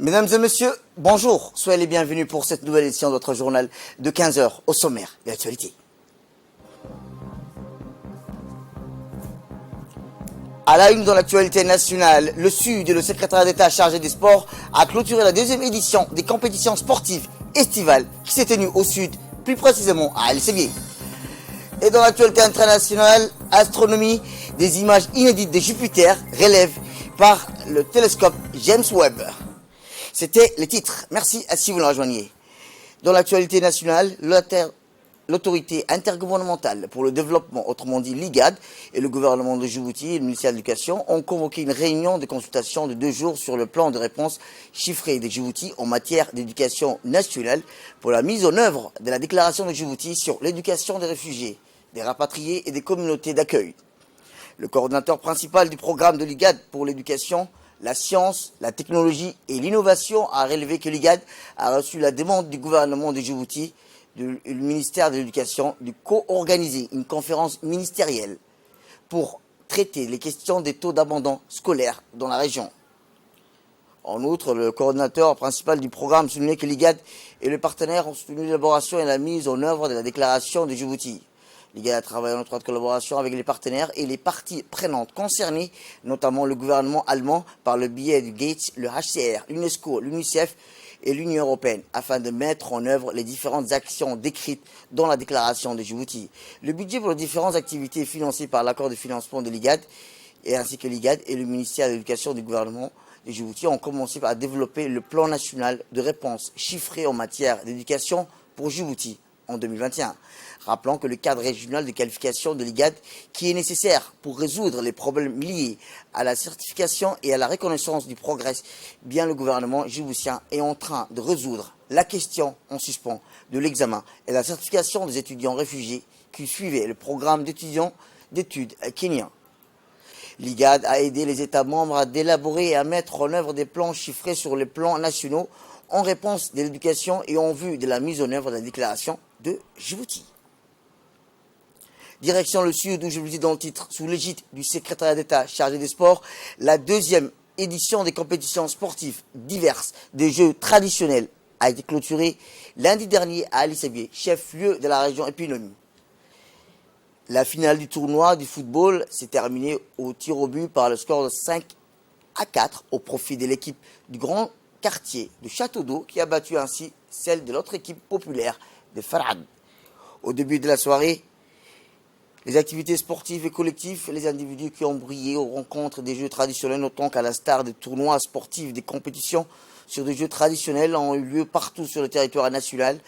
Mesdames et messieurs, bonjour. Soyez les bienvenus pour cette nouvelle édition de votre journal de 15 heures au sommaire de l'actualité. À la une dans l'actualité nationale, le Sud et le secrétaire d'État chargé des sports a clôturé la deuxième édition des compétitions sportives estivales qui s'est tenue au Sud, plus précisément à Elsevier. Et dans l'actualité internationale, astronomie, des images inédites de Jupiter relèvent par le télescope James Webb. C'était les titres. Merci à si vous nous rejoignez. Dans l'actualité nationale, l'autorité intergouvernementale pour le développement, autrement dit l'IGAD, et le gouvernement de Djibouti et le ministère de l'Éducation ont convoqué une réunion de consultation de 2 jours sur le plan de réponse chiffré de Djibouti en matière d'éducation nationale pour la mise en œuvre de la déclaration de Djibouti sur l'éducation des réfugiés, des rapatriés et des communautés d'accueil. Le coordinateur principal du programme de l'IGAD pour l'éducation, la science, la technologie et l'innovation a relevé que l'IGAD a reçu la demande du gouvernement de Djibouti, du ministère de l'Éducation, de co-organiser une conférence ministérielle pour traiter les questions des taux d'abandon scolaire dans la région. En outre, le coordinateur principal du programme soulignait que l'IGAD et le partenaire ont soutenu l'élaboration et la mise en œuvre de la déclaration de Djibouti. L'IGAD a travaillé en étroite collaboration avec les partenaires et les parties prenantes concernées, notamment le gouvernement allemand par le biais du Gates, le HCR, l'UNESCO, l'UNICEF et l'Union européenne, afin de mettre en œuvre les différentes actions décrites dans la déclaration de Djibouti. Le budget pour les différentes activités est financé par l'accord de financement de l'IGAD, et ainsi que l'IGAD et le ministère de l'Éducation du gouvernement de Djibouti ont commencé à développer le plan national de réponse chiffré en matière d'éducation pour Djibouti en 2021. Rappelons que le cadre régional de qualification de l'IGAD, qui est nécessaire pour résoudre les problèmes liés à la certification et à la reconnaissance du progrès, bien le gouvernement djiboutien est en train de résoudre la question en suspens de l'examen et la certification des étudiants réfugiés qui suivaient le programme d'études kenyans. L'IGAD a aidé les États membres à élaborer et à mettre en œuvre des plans chiffrés sur les plans nationaux en réponse de l'éducation et en vue de la mise en œuvre de la déclaration de Djibouti. Direction le Sud, où je vous dis dans le titre, sous l'égide du secrétariat d'État chargé des sports, la deuxième édition des compétitions sportives diverses des Jeux traditionnels a été clôturée lundi dernier à Elsevier, chef-lieu de la région éponyme. La finale du tournoi du football s'est terminée au tir au but par le score de 5-4 au profit de l'équipe du Grand Quartier de Château d'Eau qui a battu ainsi celle de l'autre équipe populaire de Farad. Au début de la soirée, les activités sportives et collectives, les individus qui ont brillé aux rencontres des jeux traditionnels, autant qu'à la star des tournois sportifs, des compétitions sur des jeux traditionnels ont eu lieu partout sur le territoire national,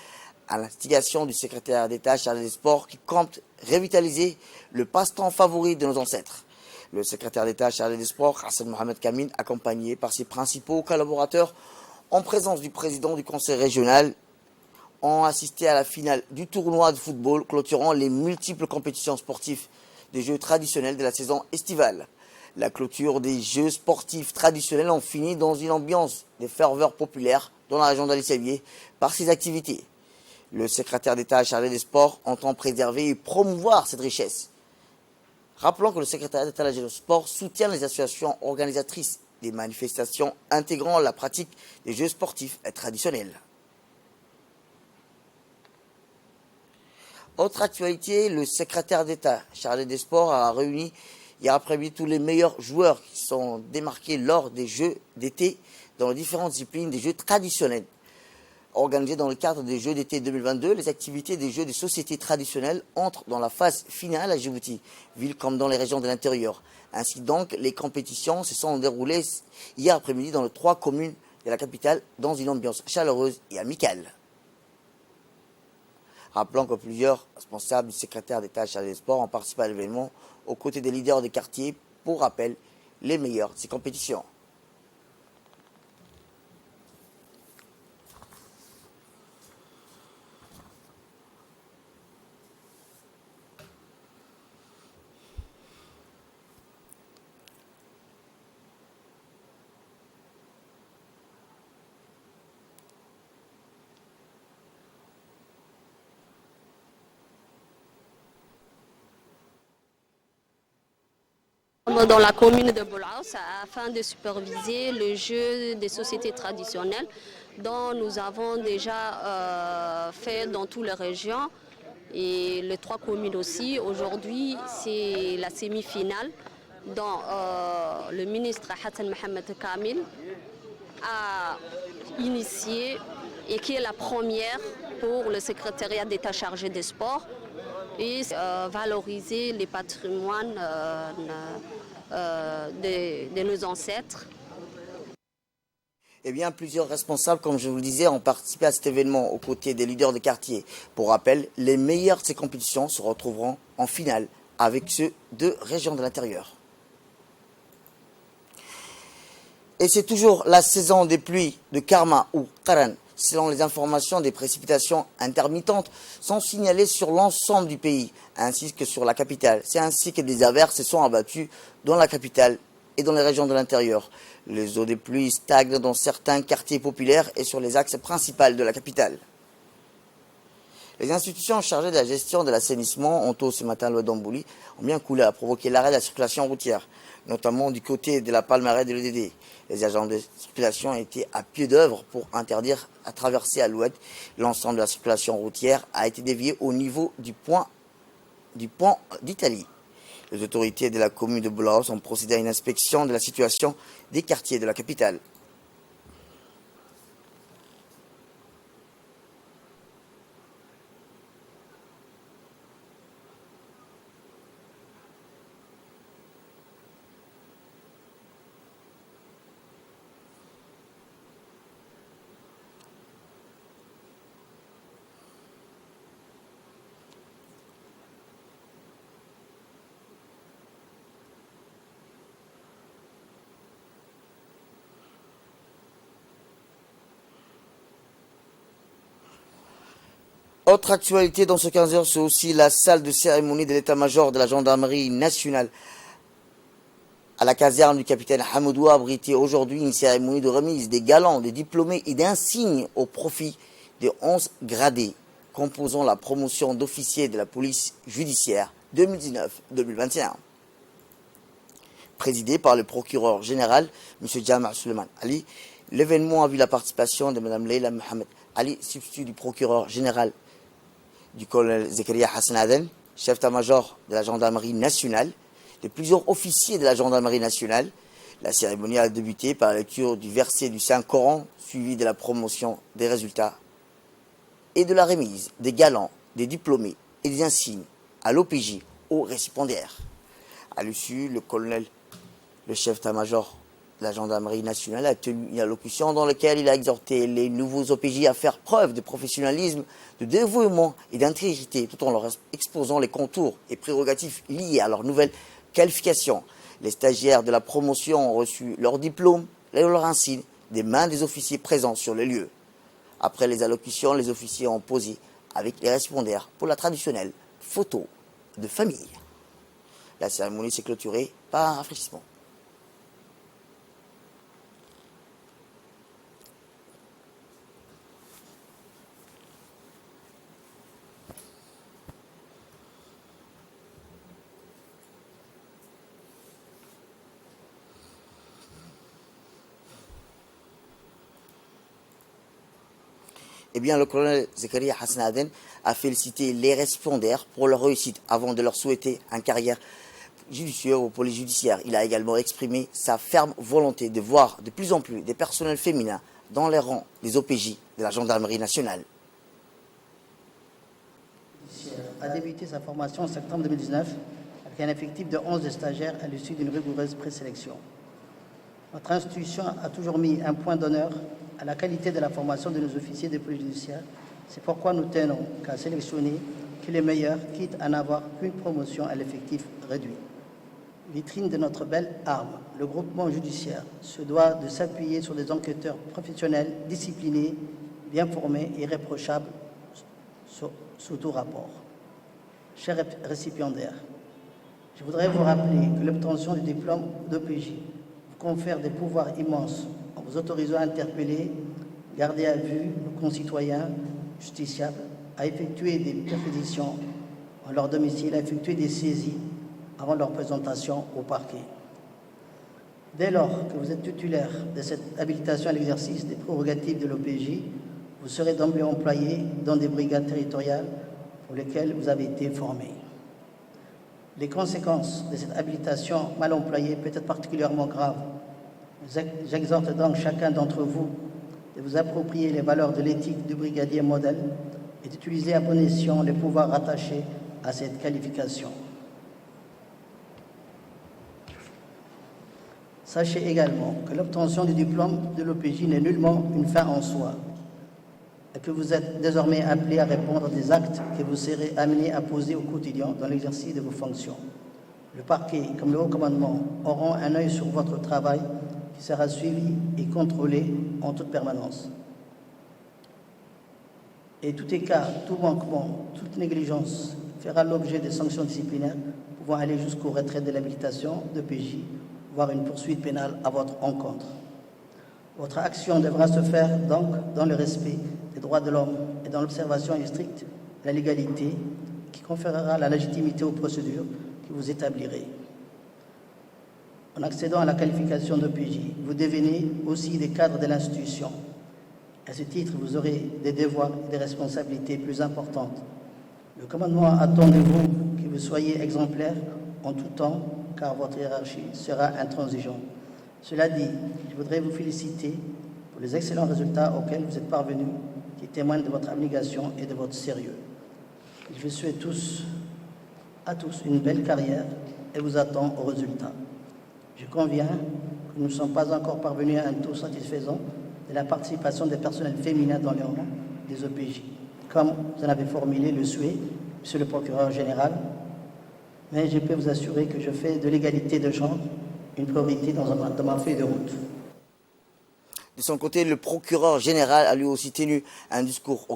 à l'instigation du secrétaire d'État chargé des sports qui compte revitaliser le passe-temps favori de nos ancêtres. Le secrétaire d'État chargé des sports, Hassan Mohamed Kamin, accompagné par ses principaux collaborateurs, en présence du président du conseil régional, ont assisté à la finale du tournoi de football clôturant les multiples compétitions sportives des jeux traditionnels de la saison estivale. La clôture des jeux sportifs traditionnels ont fini dans une ambiance de ferveur populaire dans la région d'Elsevier par ces activités. Le secrétaire d'État chargé des sports entend préserver et promouvoir cette richesse. Rappelons que le secrétaire d'État chargé des sports soutient les associations organisatrices des manifestations intégrant la pratique des jeux sportifs traditionnels. Autre actualité, le secrétaire d'État chargé des sports a réuni hier après-midi tous les meilleurs joueurs qui sont démarqués lors des Jeux d'été dans les différentes disciplines des Jeux traditionnels. Organisés dans le cadre des Jeux d'été 2022, les activités des Jeux des sociétés traditionnelles entrent dans la phase finale à Djibouti, ville comme dans les régions de l'intérieur. Ainsi donc, les compétitions se sont déroulées hier après-midi dans les 3 communes de la capitale dans une ambiance chaleureuse et amicale. Rappelons que plusieurs responsables du secrétaire d'État chargé des sports ont participé à l'événement aux côtés des leaders des quartiers, pour rappel, les meilleurs de ces compétitions. dans la commune de Bolaos afin de superviser le jeu des sociétés traditionnelles dont nous avons déjà fait dans toutes les régions et les 3 communes aussi. Aujourd'hui, c'est la semi-finale dont le ministre Hassan Mohamed Kamil a initié et qui est la première pour le secrétariat d'État chargé des sports et valoriser les patrimoines de nos ancêtres. Eh bien, plusieurs responsables, comme je vous le disais, ont participé à cet événement aux côtés des leaders de quartier. Pour rappel, les meilleurs de ces compétitions se retrouveront en finale avec ceux de régions de l'intérieur. Et c'est toujours la saison des pluies de Karma ou Karan. Selon les informations, des précipitations intermittentes sont signalées sur l'ensemble du pays, ainsi que sur la capitale. C'est ainsi que des averses se sont abattues dans la capitale et dans les régions de l'intérieur. Les eaux des pluies stagnent dans certains quartiers populaires et sur les axes principaux de la capitale. Les institutions chargées de la gestion de l'assainissement, ont ce matin loi d'Ambouli, ont bien coulé à provoquer l'arrêt de la circulation routière, notamment du côté de la Palmeraie de l'EDD. Les agents de circulation étaient à pied d'œuvre pour interdire à traverser à l'ouest. L'ensemble de la circulation routière a été dévié au niveau du pont d'Italie. Les autorités de la commune de Bolaos ont procédé à une inspection de la situation des quartiers de la capitale. Autre actualité dans ce 15 heures, c'est aussi la salle de cérémonie de l'état-major de la gendarmerie nationale. À la caserne du capitaine Hamoudou a abrité aujourd'hui une cérémonie de remise des galons, des diplômés et d'insignes au profit des 11 gradés composant la promotion d'officier de la police judiciaire 2019-2021. Présidé par le procureur général, M. Jama' Suleiman Ali, l'événement a vu la participation de Mme Leila Mohamed Ali, substitut du procureur général, du colonel Zakaria Hassan Aden, chef d'état-major de la gendarmerie nationale, de plusieurs officiers de la gendarmerie nationale. La cérémonie a débuté par la lecture du verset du Saint-Coran, suivi de la promotion des résultats et de la remise des galons, des diplômés et des insignes à l'OPJ aux récipiendaires. À l'issue, le colonel, le chef d'état-major de la gendarmerie nationale, a tenu une allocution dans laquelle il a exhorté les nouveaux OPJ à faire preuve de professionnalisme, de dévouement et d'intégrité, tout en leur exposant les contours et prérogatives liés à leur nouvelle qualification. Les stagiaires de la promotion ont reçu leur diplôme et leur insigne des mains des officiers présents sur les lieux. Après les allocutions, les officiers ont posé avec les récipiendaires pour la traditionnelle photo de famille. La cérémonie s'est clôturée par un rafraîchissement. Eh bien, le colonel Zakaria Hassan Aden a félicité les récipiendaires pour leur réussite avant de leur souhaiter une carrière judiciaire ou police judiciaire. Il a également exprimé sa ferme volonté de voir de plus en plus des personnels féminins dans les rangs des OPJ de la gendarmerie nationale. A débuté sa formation en septembre 2019 avec un effectif de 11 stagiaires à l'issue d'une rigoureuse présélection. Notre institution a toujours mis un point d'honneur à la qualité de la formation de nos officiers de police judiciaire. C'est pourquoi nous tenons qu'à sélectionner que les meilleurs, quitte à n'avoir qu'une promotion à l'effectif réduit. Vitrine de notre belle arme, le groupement judiciaire se doit de s'appuyer sur des enquêteurs professionnels, disciplinés, bien formés et irréprochables sous tout rapport. Chers récipiendaires, je voudrais vous rappeler que l'obtention du diplôme d'OPJ vous confère des pouvoirs immenses en vous autorisant à interpeller, garder à vue nos concitoyens justiciables, à effectuer des perquisitions en leur domicile, à effectuer des saisies avant leur présentation au parquet. Dès lors que vous êtes titulaire de cette habilitation à l'exercice des prérogatives de l'OPJ, vous serez d'emblée employé dans des brigades territoriales pour lesquelles vous avez été formé. Les conséquences de cette habilitation mal employée peuvent être particulièrement graves. J'exhorte donc chacun d'entre vous de vous approprier les valeurs de l'éthique du brigadier modèle et d'utiliser à bon escient les pouvoirs rattachés à cette qualification. Sachez également que l'obtention du diplôme de l'OPJ n'est nullement une fin en soi et que vous êtes désormais appelé à répondre des actes que vous serez amené à poser au quotidien dans l'exercice de vos fonctions. Le parquet, comme le haut commandement, auront un œil sur votre travail qui sera suivi et contrôlé en toute permanence. Et tout écart, tout manquement, toute négligence fera l'objet de sanctions disciplinaires pouvant aller jusqu'au retrait de l'habilitation de PJ, voire une poursuite pénale à votre encontre. Votre action devra se faire donc dans le respect des droits de l'homme et dans l'observation stricte de la légalité qui conférera la légitimité aux procédures que vous établirez. En accédant à la qualification de PJ, vous devenez aussi des cadres de l'institution. À ce titre, vous aurez des devoirs et des responsabilités plus importantes. Le commandement attend de vous que vous soyez exemplaires en tout temps, car votre hiérarchie sera intransigeante. Cela dit, je voudrais vous féliciter pour les excellents résultats auxquels vous êtes parvenus, qui témoignent de votre abnégation et de votre sérieux. Je vous souhaite à tous une belle carrière et vous attends au résultat. Je conviens que nous ne sommes pas encore parvenus à un taux satisfaisant de la participation des personnels féminins dans les rangs des OPJ, comme vous en avez formulé le souhait, Monsieur le procureur général, mais je peux vous assurer que je fais de l'égalité de genre une priorité dans ma feuille de route. De son côté, le procureur général a lui aussi tenu un discours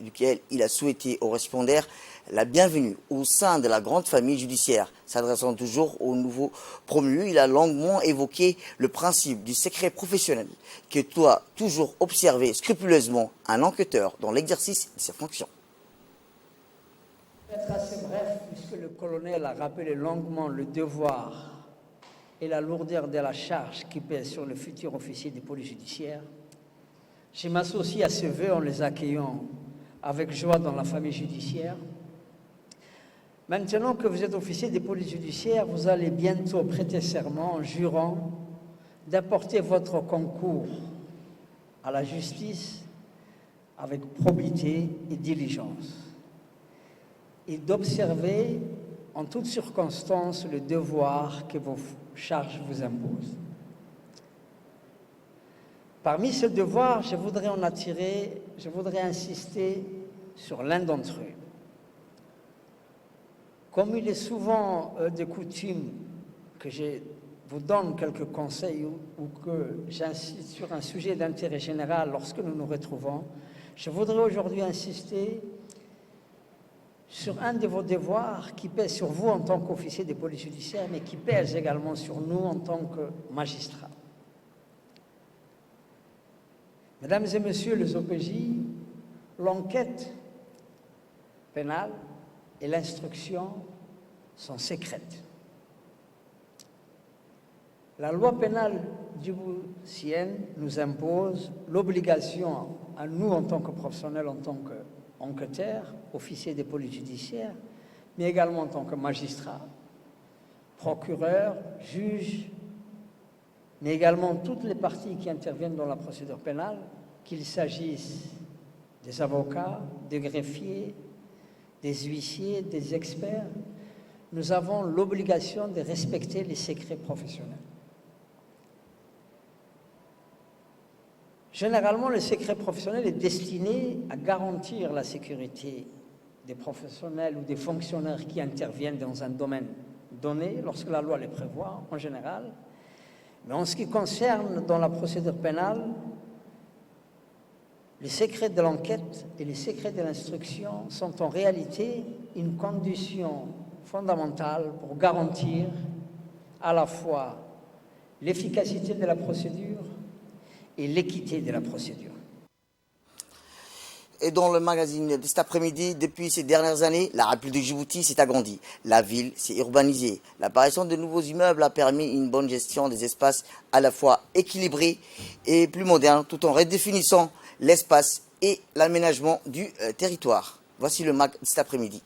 duquel il a souhaité aux récipiendaires la bienvenue au sein de la grande famille judiciaire. S'adressant toujours aux nouveaux promus, il a longuement évoqué le principe du secret professionnel que doit toujours observer scrupuleusement un enquêteur dans l'exercice de ses fonctions. Je vais être assez bref puisque le colonel a rappelé longuement le devoir et la lourdeur de la charge qui pèse sur le futur officier de police judiciaire. Je m'associe à ce vœu en les accueillant avec joie dans la famille judiciaire. Maintenant que vous êtes officier de police judiciaire, vous allez bientôt prêter serment en jurant d'apporter votre concours à la justice avec probité et diligence et d'observer en toutes circonstances le devoir que vos charges vous imposent. Parmi ce devoir, je voudrais insister sur l'un d'entre eux. Comme il est souvent de coutume que je vous donne quelques conseils ou que j'insiste sur un sujet d'intérêt général lorsque nous nous retrouvons, je voudrais aujourd'hui insister sur un de vos devoirs qui pèse sur vous en tant qu'officier de police judiciaire, mais qui pèse également sur nous en tant que magistrats. Mesdames et messieurs les OPJ, l'enquête pénale et l'instruction sont secrètes. La loi pénale djiboutienne nous impose l'obligation à nous en tant que professionnels, en tant qu'enquêteurs, officiers de police judiciaire, mais également en tant que magistrats, procureurs, juges, mais également toutes les parties qui interviennent dans la procédure pénale, qu'il s'agisse des avocats, des greffiers, des huissiers, des experts, nous avons l'obligation de respecter les secrets professionnels. Généralement, le secret professionnel est destiné à garantir la sécurité des professionnels ou des fonctionnaires qui interviennent dans un domaine donné, lorsque la loi les prévoit en général. Mais en ce qui concerne dans la procédure pénale, les secrets de l'enquête et les secrets de l'instruction sont en réalité une condition fondamentale pour garantir à la fois l'efficacité de la procédure et l'équité de la procédure. Et dans le magazine de cet après-midi, depuis ces dernières années, la République de Djibouti s'est agrandie. La ville s'est urbanisée. L'apparition de nouveaux immeubles a permis une bonne gestion des espaces à la fois équilibrés et plus modernes, tout en redéfinissant l'espace et l'aménagement du territoire. Voici le mag de cet après-midi.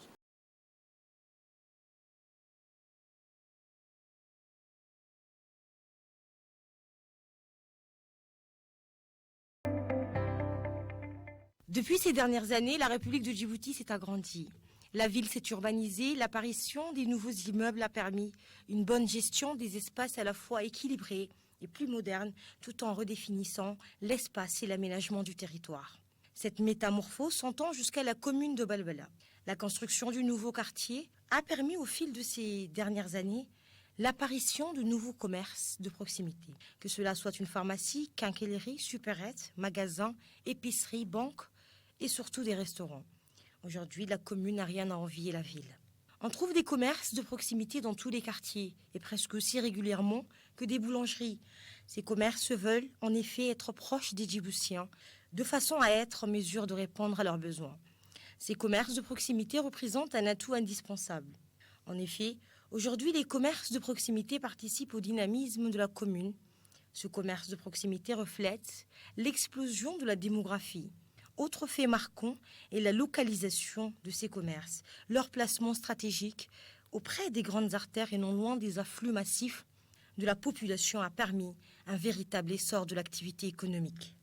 Depuis ces dernières années, la République de Djibouti s'est agrandie. La ville s'est urbanisée, l'apparition des nouveaux immeubles a permis une bonne gestion des espaces à la fois équilibrés et plus modernes, tout en redéfinissant l'espace et l'aménagement du territoire. Cette métamorphose s'entend jusqu'à la commune de Balbala. La construction du nouveau quartier a permis au fil de ces dernières années l'apparition de nouveaux commerces de proximité, que cela soit une pharmacie, quincaillerie, supérette, magasin, épicerie, banque, et surtout des restaurants. Aujourd'hui, la commune n'a rien à envier la ville. On trouve des commerces de proximité dans tous les quartiers, et presque aussi régulièrement que des boulangeries. Ces commerces veulent en effet être proches des Djiboutiens, de façon à être en mesure de répondre à leurs besoins. Ces commerces de proximité représentent un atout indispensable. En effet, aujourd'hui, les commerces de proximité participent au dynamisme de la commune. Ce commerce de proximité reflète l'explosion de la démographie. Autre fait marquant est la localisation de ces commerces. Leur placement stratégique auprès des grandes artères et non loin des afflux massifs de la population a permis un véritable essor de l'activité économique.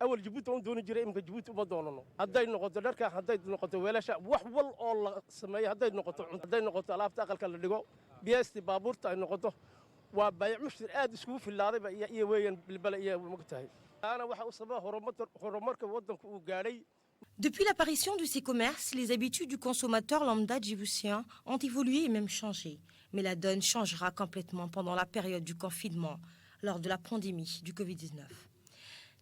أول جبوت دون جري إمك جبوت وما دوننا هداي نقطة درك هداي نقطة ولا شيء وحول الله سماية هداي نقطة ألاف تأكل كل اللي جو بيستي بابور تاي نقطة وبيع مشتري آد سكوف في اللاري بيا وين بالبلد مقتهي أنا واحد أصبح هرمرك ودن وقاري. Depuis l'apparition de ces commerces, les habitudes du consommateur lambda djiboutien ont évolué et même changé. Mais la donne changera complètement pendant la période du confinement, lors de la pandémie du Covid-19.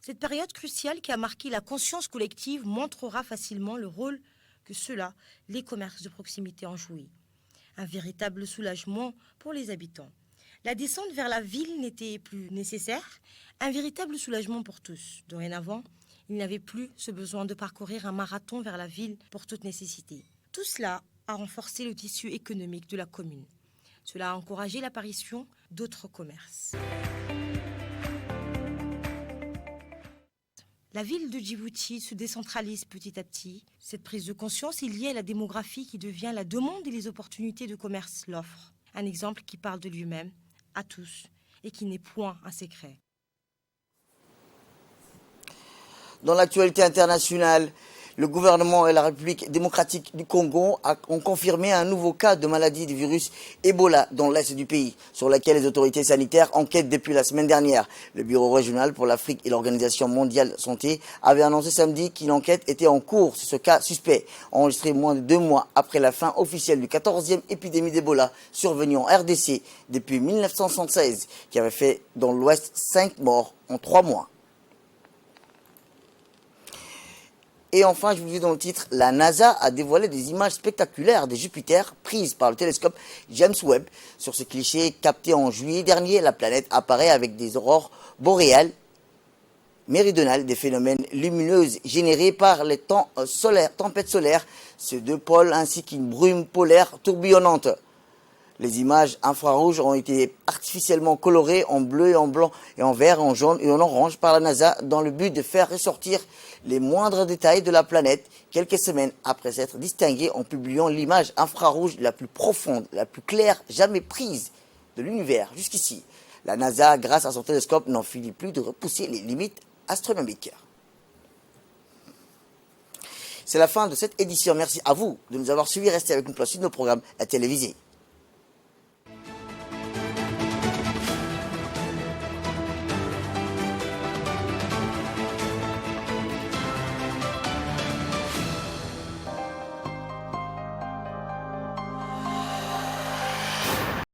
Cette période cruciale qui a marqué la conscience collective montrera facilement le rôle que ceux-là, les commerces de proximité, ont joué. Un véritable soulagement pour les habitants. La descente vers la ville n'était plus nécessaire, un véritable soulagement pour tous. Dorénavant, il n'y avait plus ce besoin de parcourir un marathon vers la ville pour toute nécessité. Tout cela a renforcé le tissu économique de la commune. Cela a encouragé l'apparition d'autres commerces. La ville de Djibouti se décentralise petit à petit. Cette prise de conscience est liée à la démographie qui devient la demande et les opportunités de commerce l'offrent. Un exemple qui parle de lui-même à tous et qui n'est point un secret. Dans l'actualité internationale, le gouvernement et la République démocratique du Congo ont confirmé un nouveau cas de maladie du virus Ebola dans l'est du pays, sur lequel les autorités sanitaires enquêtent depuis la semaine dernière. Le Bureau régional pour l'Afrique et l'Organisation mondiale de la santé avaient annoncé samedi qu'une enquête était en cours sur ce cas suspect, enregistré moins de 2 mois après la fin officielle du 14e épidémie d'Ebola survenue en RDC depuis 1976, qui avait fait dans l'Ouest 5 morts en 3 mois. Et enfin, je vous dis dans le titre, la NASA a dévoilé des images spectaculaires de Jupiter prises par le télescope James Webb. Sur ce cliché capté en juillet dernier, la planète apparaît avec des aurores boréales méridionales, des phénomènes lumineux générés par les tempêtes solaires, ceux de pôles ainsi qu'une brume polaire tourbillonnante. Les images infrarouges ont été artificiellement colorées en bleu, en blanc et en vert, en jaune et en orange par la NASA dans le but de faire ressortir les moindres détails de la planète quelques semaines après s'être distinguée en publiant l'image infrarouge la plus profonde, la plus claire jamais prise de l'univers jusqu'ici. La NASA, grâce à son télescope, n'en finit plus de repousser les limites astronomiques. C'est la fin de cette édition. Merci à vous de nous avoir suivis. Restez avec nous pour la suite de nos programmes télévisés.